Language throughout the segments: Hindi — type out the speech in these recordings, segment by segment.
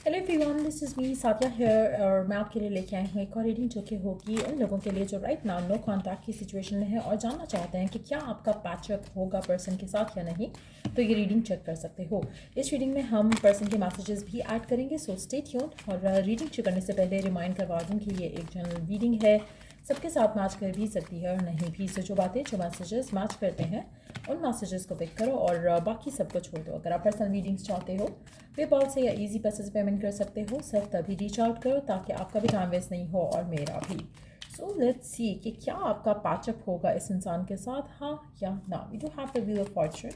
Hello everyone, this is me Sathiya here और मैं आपके लिए लेके आई हूँ एक और रीडिंग जो कि होगी उन लोगों के लिए जो राइट नाउ नो कॉन्टैक्ट की सिचुएशन में है और जानना चाहते हैं कि क्या आपका पैचअप होगा पर्सन के साथ या नहीं। तो ये रीडिंग चेक कर सकते हो। इस रीडिंग में हम पर्सन के मैसेजेस भी ऐड करेंगे, सो स्टे ट्यून्ड। और रीडिंग शुरू करने से पहले रिमाइंड करवा दूँ कि ये एक जनरल रीडिंग है, सबके साथ मैच कर भी सकती है और नहीं भी। से जो मैसेजेस मैच करते हैं उन मैसेजेस को पिक करो और बाकी सबको छोड़ दो। अगर आप पर्सनल रीडिंग्स चाहते हो पेपॉल से या इजी पैसे से पेमेंट कर सकते हो। सिर्फ तभी रीच आउट करो ताकि आपका भी टाइम वेस्ट नहीं हो और मेरा भी। सो लेट्स सी कि क्या आपका पैचअप होगा इस इंसान के साथ, हाँ या ना। We do have the wheel of fortune,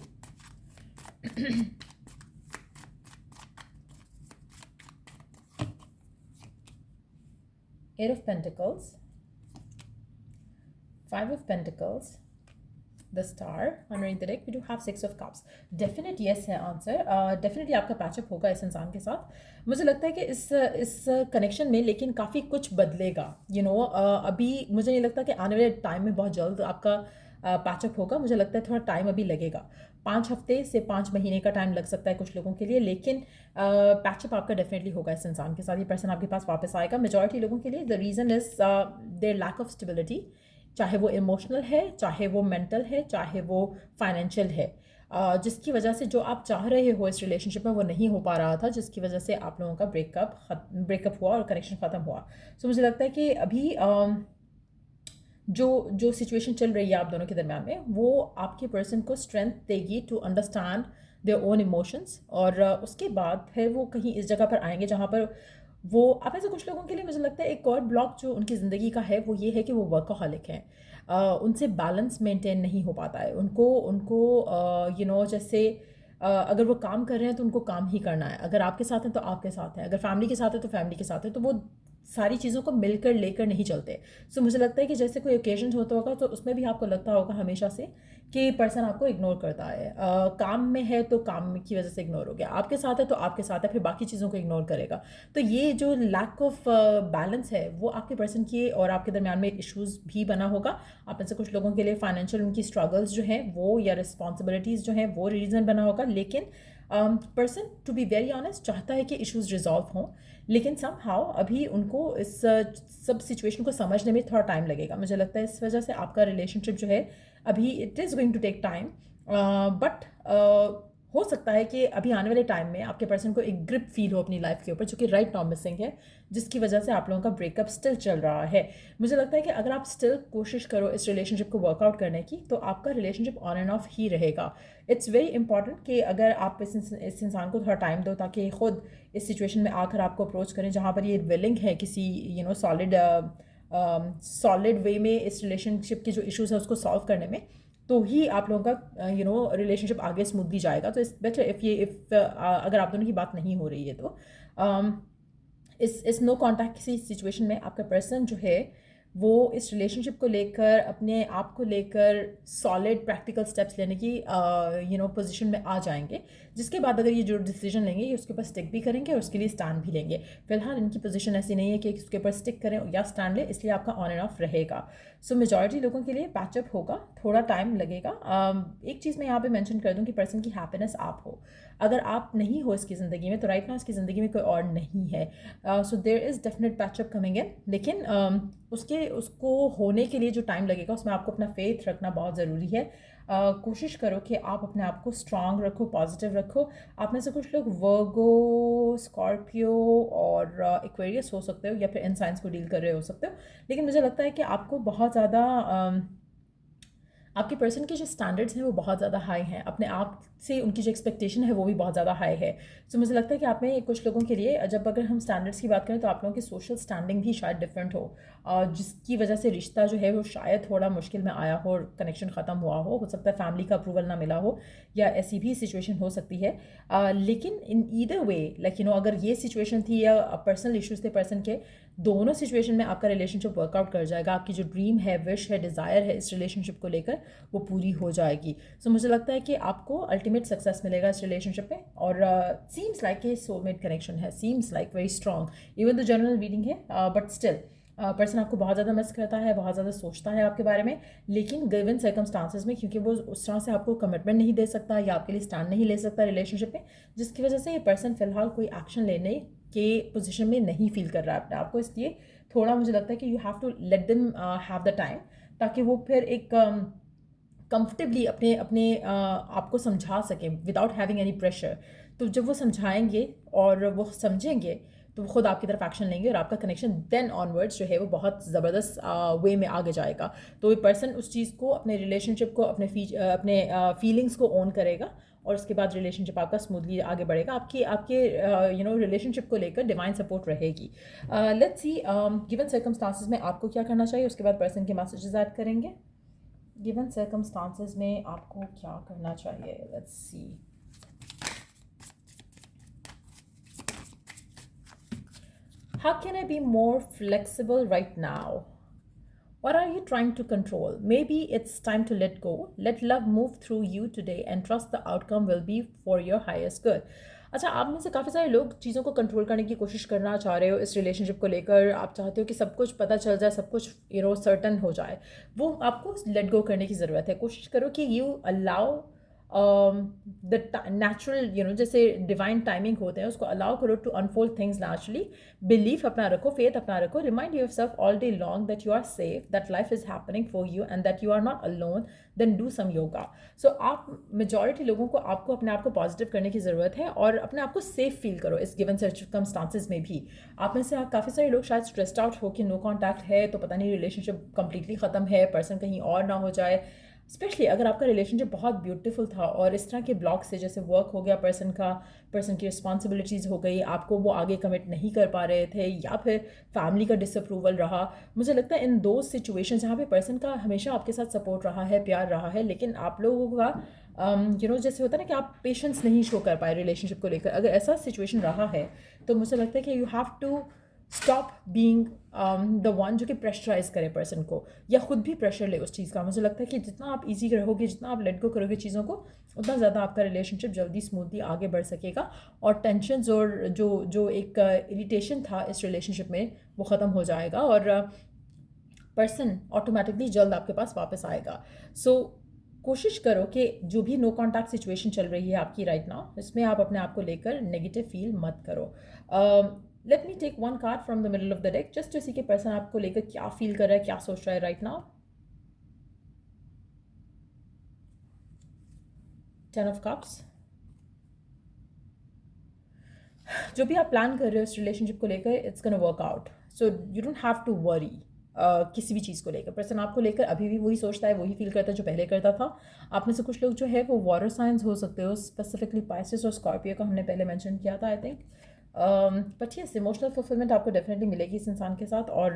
eight of pentacles, five of pentacles, the star underneath the deck. We do have six of cups. Definite yes है आंसर। डेफिनेटली आपका पैचअप होगा इस इंसान के साथ। मुझे लगता है कि इस कनेक्शन में लेकिन काफ़ी कुछ बदलेगा। अभी मुझे नहीं लगता कि आने वाले टाइम में बहुत जल्द आपका पैचअप होगा। मुझे लगता है थोड़ा टाइम अभी लगेगा, 5 हफ्ते से 5 महीने का टाइम लग सकता है कुछ लोगों के लिए, लेकिन पैचअप आपका डेफिनेटली होगा इस इंसान के साथ। ये पर्सन आपके पास वापस आएगा। मेजॉरिटी लोगों के लिए the reason is their lack of stability, चाहे वो इमोशनल है, चाहे वो मेंटल है, चाहे वो फाइनेंशियल है। जिसकी वजह से जो आप चाह रहे हो इस रिलेशनशिप में वो नहीं हो पा रहा था, जिसकी वजह से आप लोगों का ब्रेकअप हुआ और कनेक्शन ख़त्म हुआ। सो मुझे लगता है कि अभी जो जो सिचुएशन चल रही है आप दोनों के दरम्यान में, वो आपके पर्सन को स्ट्रेंथ देगी to understand their own emotions. और उसके बाद फिर वो कहीं इस जगह पर आएंगे जहाँ पर वो आप ऐसे कुछ लोगों के लिए मुझे लगता है एक और ब्लॉक जो उनकी ज़िंदगी का है वो ये है कि वो वर्कaholic हैं। उनसे बैलेंस मेंटेन नहीं हो पाता है। उनको उनको जैसे अगर वो काम कर रहे हैं तो उनको काम ही करना है। अगर आपके साथ हैं तो आपके साथ हैं, अगर फैमिली के साथ है तो फैमिली के साथ है। तो वो सारी चीज़ों को मिलकर लेकर नहीं चलते। सो मुझे लगता है कि जैसे कोई ओकेजन होता होगा तो उसमें भी आपको लगता होगा हमेशा से कि पर्सन आपको इग्नोर करता है। काम में है तो काम की वजह से इग्नोर हो गया, आपके साथ है तो आपके साथ है, फिर बाकी चीज़ों को इग्नोर करेगा। तो ये जो लैक ऑफ बैलेंस है वो आपके पर्सन की और आपके दरमियान में इश्यूज़ भी बना होगा। आप में से कुछ लोगों के लिए फाइनेंशियल उनकी स्ट्रगल्स जो हैं वो या रिस्पॉन्सिबिलिटीज़ जो हैं वो रीज़न बना होगा। लेकिन person to be very honest चाहता है कि इश्यूज़ रिजॉल्व हों, लेकिन सम हाउ अभी उनको इस सब सिचुएशन को समझने में थोड़ा टाइम लगेगा। मुझे लगता है इस वजह से आपका रिलेशनशिप जो है अभी it is going to take time. But हो सकता है कि अभी आने वाले टाइम में आपके पर्सन को एक ग्रिप फील हो अपनी लाइफ के ऊपर, जो कि राइट नाउ मिसिंग है, जिसकी वजह से आप लोगों का ब्रेकअप स्टिल चल रहा है। मुझे लगता है कि अगर आप स्टिल कोशिश करो इस रिलेशनशिप को वर्कआउट करने की तो आपका रिलेशनशिप ऑन एंड ऑफ ही रहेगा। इट्स वेरी इंपॉर्टेंट कि अगर आप इस इंसान को थोड़ा टाइम दो ताकि खुद इस सिचुएशन में आकर आपको अप्रोच करें जहाँ पर ये विलिंग है किसी सॉलिड वे में इस रिलेशनशिप के जो इश्यूज है उसको सॉल्व करने में, तो ही आप लोगों का रिलेशनशिप आगे स्मूथली जाएगा। तो इस बेटर इफ़ अगर आप दोनों की बात नहीं हो रही है तो um, इस नो कॉन्टैक्ट किसी सिचुएशन में आपका पर्सन जो है वो इस रिलेशनशिप को लेकर अपने आप को लेकर सॉलिड प्रैक्टिकल स्टेप्स लेने की पोजीशन में आ जाएंगे, जिसके बाद अगर ये जो डिसीजन लेंगे ये उसके ऊपर स्टिक भी करेंगे और उसके लिए स्टैंड भी लेंगे। फिलहाल इनकी पोजीशन ऐसी नहीं है कि उसके ऊपर स्टिक करें या स्टैंड लें, इसलिए आपका ऑन एंड ऑफ रहेगा। सो मेजॉरिटी लोगों के लिए पैचअप होगा, थोड़ा टाइम लगेगा। एक चीज़ मैं यहाँ पे मेंशन कर दूँ कि पर्सन की हैप्पीनेस आप हो। अगर आप नहीं हो इसकी ज़िंदगी में तो राइट नाउ इसकी ज़िंदगी में कोई और नहीं है। So there is definite patch up coming in, लेकिन उसको होने के लिए जो टाइम लगेगा उसमें आपको अपना फेथ रखना बहुत ज़रूरी है। कोशिश करो कि आप अपने आप को स्ट्रांग रखो, पॉजिटिव रखो। आप में से कुछ लोग वर्गो, स्कॉर्पियो और एक्वेरियस हो सकते हो या फिर इनसाइंस को डील कर रहे हो सकते हो। लेकिन मुझे लगता है कि आपको बहुत ज़्यादा आपके पर्सन के जो स्टैंडर्ड्स हैं वो बहुत ज़्यादा हाई हैं, अपने आप से उनकी जो एक्सपेक्टेशन है वो भी बहुत ज़्यादा हाई है। सो मुझे लगता है कि आप में कुछ लोगों के लिए जब अगर हम स्टैंडर्ड्स की बात करें तो आप लोगों की सोशल स्टैंडिंग भी शायद डिफरेंट हो, जिसकी वजह से रिश्ता जो है वो शायद थोड़ा मुश्किल में आया हो और कनेक्शन ख़त्म हुआ हो सकता है फैमिली का अप्रूवल ना मिला हो या ऐसी भी सिचुएशन हो सकती है। लेकिन इन ईदर वे अगर ये सिचुएशन थी या पर्सनल इश्यूज थे पर्सन के, दोनों सिचुएशन में आपका रिलेशनशिप वर्कआउट कर जाएगा। आपकी जो ड्रीम है, विश है, डिज़ायर है इस रिलेशनशिप को लेकर वो पूरी हो जाएगी। सो मुझे लगता है कि आपको अल्टीमेट सक्सेस मिलेगा इस रिलेशनशिप में। और seems like a soulmate connection है, seems like very strong. Even the general reading है बट स्टिल पर्सन आपको बहुत ज़्यादा मिस करता है, बहुत ज़्यादा सोचता है आपके बारे में। लेकिन गिवन सर्कमस्टांसेस में क्योंकि वो उस तरह से आपको कमिटमेंट नहीं दे सकता या आपके लिए स्टैंड नहीं ले सकता रिलेशनशिप में, जिसकी वजह से ये पर्सन फिलहाल कोई एक्शन लेने के पोजीशन में नहीं फील कर रहा है अपने आप को, इसलिए थोड़ा मुझे लगता है कि you have to let them have the time, ताकि वो फिर एक कंफर्टेबली अपने अपने आप को समझा सकें विदाउट हैविंग एनी प्रेशर। तो जब वो समझाएंगे और वो समझेंगे तो वो खुद आपकी तरफ एक्शन लेंगे और आपका कनेक्शन देन ऑनवर्ड्स जो है वो बहुत ज़बरदस्त वे में आगे जाएगा। तो वो पर्सन उस चीज़ को, अपने रिलेशनशिप को, अपने फीलिंग्स को ओन करेगा और उसके बाद रिलेशनशिप आपका स्मूथली आगे बढ़ेगा। आपकी आपके रिलेशनशिप को लेकर डिवाइन सपोर्ट रहेगी। लेट्स सी गिवन सर्कमस्टांसेस में आपको क्या करना चाहिए, उसके बाद पर्सन के मैसेजेस ऐड करेंगे। गिवन सर्कमस्टांसेस में आपको क्या करना चाहिए, let's see. How can I be more flexible right now? What are you trying to control? Maybe it's time to let go. Let love move through you today and trust the outcome will be for your highest good. अच्छा, आप में से काफ़ी सारे लोग चीज़ों को कंट्रोल करने की कोशिश करना चाह रहे हो इस रिलेशनशिप को लेकर। आप चाहते हो कि सब कुछ पता चल जाए, सब कुछ सर्टन हो जाए। वो आपको लेट गो करने की ज़रूरत है। कोशिश करो कि यू अलाउ द नेचुरल जैसे डिवाइन टाइमिंग होते हैं उसको अलाउ करो to unfold things naturally. Belief अपना रखो, फेथ अपना रखो, remind yourself all day long that you are safe, that life is happening for you and that you are not alone. Then do some yoga. So आप मेजॉरिटी लोगों को आपको अपने आप को पॉजिटिव करने की ज़रूरत है और अपने आप को सेफ फील करो इस गिवन सर्कमस्टांसेस में भी। आप में से काफ़ी सारे लोग शायद स्ट्रेस्ड आउट हो कि नो कॉन्टैक्ट है तो पता नहीं रिलेशनशिप कंप्लीटली ख़त्म है, पर्सन कहीं और ना हो जाए। स्पेशली अगर आपका रिलेशनशिप बहुत ब्यूटीफुल था और इस तरह के ब्लॉक से, जैसे वर्क हो गया पर्सन का, पर्सन की रिस्पॉन्सिबिलिटीज़ हो गई, आपको वो आगे कमिट नहीं कर पा रहे थे, या फिर फैमिली का डिसअप्रूवल रहा, मुझे लगता है इन दो सिचुएशंस जहाँ पे पर्सन का हमेशा आपके साथ सपोर्ट रहा है, प्यार रहा है, लेकिन आप लोगों का जैसे होता है ना कि आप पेशेंस नहीं शो कर पाए रिलेशनशिप को लेकर, अगर ऐसा सिचुएशन रहा है तो मुझे लगता है कि you have to stop being the one जो कि प्रेशराइज करे पर्सन को या खुद भी प्रेशर ले उस चीज़ का। मुझे लगता है कि जितना आप इजी रहोगे, जितना आप लेट गो करोगे चीज़ों को, उतना ज़्यादा आपका रिलेशनशिप जल्दी स्मूथली आगे बढ़ सकेगा और टेंशन और जो जो एक इरिटेशन था इस रिलेशनशिप में वो ख़त्म हो जाएगा और पर्सन ऑटोमेटिकली जल्द आपके पास वापस आएगा। सो कोशिश करो कि जो भी नो कॉन्टैक्ट सिचुएशन चल रही है आपकी राइट नाउ, इसमें आप अपने आप को लेकर नेगेटिव फील मत करो। Let me take one card from the middle of the deck just to see कि पर्सन आपको लेकर क्या फील कर रहा है, क्या सोच रहा है राइट नाउ। 10 of cups. जो भी आप प्लान कर रहे हो इस रिलेशनशिप को लेकर, it's gonna work out, so you don't have to worry किसी भी चीज़ को लेकर। पर्सन आपको लेकर अभी भी वही सोचता है, वही फील करता है जो पहले करता था। आप में से कुछ लोग जो है वो वाटर साइंस हो सकते हो, स्पेसिफिकली पाइसेस और स्कॉर्पियो का हमने पहले मेंशन किया था I think. But yes, emotional fulfilment आपको डेफिनेटली मिलेगी इस इंसान के साथ और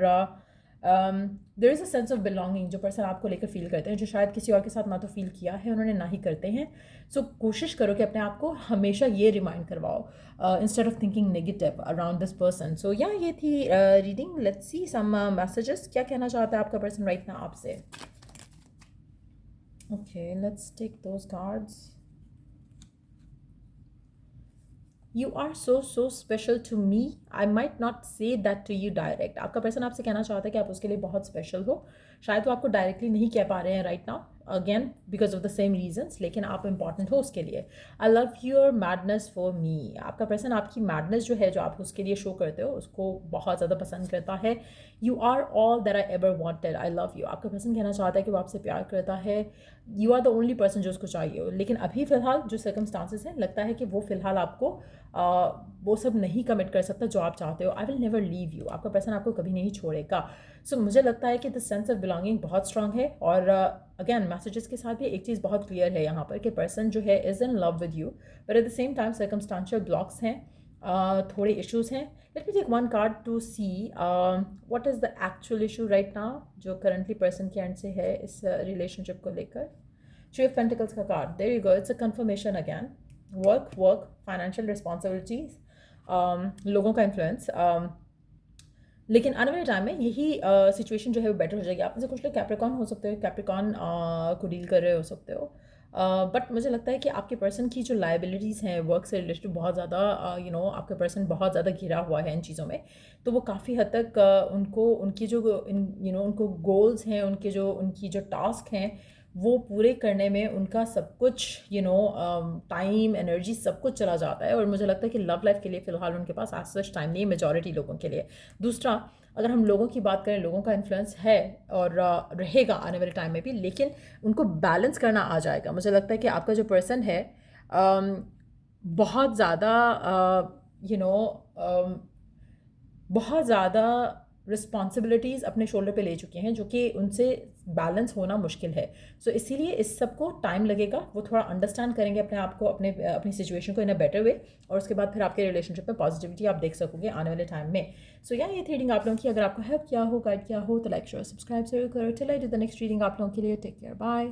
there is a sense of belonging जो पर्सन आपको लेकर फील करते हैं, जो शायद किसी और के साथ ना तो फील किया है उन्होंने, ना ही करते हैं। सो कोशिश करो कि अपने आप को हमेशा ये रिमाइंड करवाओ instead of thinking negative around this person. So या ये थी reading. Let's see some messages, क्या कहना चाहता है आपका पर्सन राइट नाउ आपसे। Okay, let's take those cards. You are so special to me. I might not say that to you direct. आपका पर्सन आपसे कहना चाहता है कि आप उसके लिए बहुत स्पेशल हो। शायद वो आपको डायरेक्टली नहीं कह पा रहे हैं right now, again because of the same reasons, लेकिन आप इंपॉर्टेंट हो उसके लिए। I love your madness for me. आपका पर्सन आपकी मैडनेस जो है, जो आप उसके लिए शो करते हो, उसको बहुत ज़्यादा पसंद करता है। You are all that I ever wanted. I love you. आपका पर्सन कहना चाहता है कि वो आपसे प्यार करता है। You are the only person जो उसको चाहिए हो, लेकिन अभी फ़िलहाल जो सर्कमस्टांसेस हैं, लगता है कि वो फ़िलहाल आपको वो सब नहीं कमिट कर सकता जो आप चाहते हो। I will never leave you. आपका पर्सन आपको कभी नहीं छोड़ेगा। सो मुझे लगता है कि द सेंस ऑफ बिलोंगिंग बहुत स्ट्रांग है और अगेन मैसेजेस के साथ भी एक चीज़ बहुत क्लियर है यहाँ पर कि पर्सन जो है is in love with you, but at the same time circumstantial blocks हैं, थोड़े इश्यूज़ हैं। Let me take one card to see what is the actual issue right now जो करंटली पर्सन के एंड से है इस रिलेशनशिप को लेकर। थ्री ऑफ पेंटिकल्स का card, there you go, it's a confirmation again. Work, financial responsibilities, लोगों का इन्फ्लुएंस, लेकिन आने वाले टाइम में यही सिचुएशन जो है वो बेटर हो जाएगी। आप में से कुछ लोग कैप्रिकॉन हो सकते हो, कैप्रिकॉन को डील कर रहे हो सकते हो, बट मुझे लगता है कि आपके पर्सन की जो लाइबिलिटीज़ हैं वर्क से रिलेटेड बहुत ज़्यादा आपका पर्सन बहुत ज़्यादा घिरा हुआ है इन चीज़ों में, तो वो काफ़ी हद तक उनको उनकी जो उनको गोल्स हैं, उनकी जो टास्क हैं वो पूरे करने में उनका सब कुछ टाइम एनर्जी सब कुछ चला जाता है, और मुझे लगता है कि लव लाइफ के लिए फ़िलहाल उनके पास एज सच टाइम नहीं है मेजॉरिटी लोगों के लिए। दूसरा, अगर हम लोगों की बात करें, लोगों का इन्फ्लुएंस है और रहेगा आने वाले टाइम में भी, लेकिन उनको बैलेंस करना आ जाएगा। मुझे लगता है कि आपका जो पर्सन है बहुत ज़्यादा यू नो बहुत ज़्यादा रिस्पॉन्सिबिलिटीज़ अपने शोल्डर पे ले चुके हैं, जो कि उनसे बैलेंस होना मुश्किल है। सो इसीलिए इस सब को टाइम लगेगा, वो थोड़ा अंडरस्टैंड करेंगे अपने आप को, अपनी सिचुएशन को इन अ बेटर वे, और उसके बाद फिर आपके रिलेशनशिप में पॉजिटिविटी आप देख सकोगे आने वाले टाइम में। सो ये थी रीडिंग आप लोगों की। अगर आपको हेल्प किया हो, गाइड किया हो, तो लाइक शेयर सब्सक्राइब जरूर करो। Till I do the next reading आप लोगों के लिए, टेक केयर, बाय।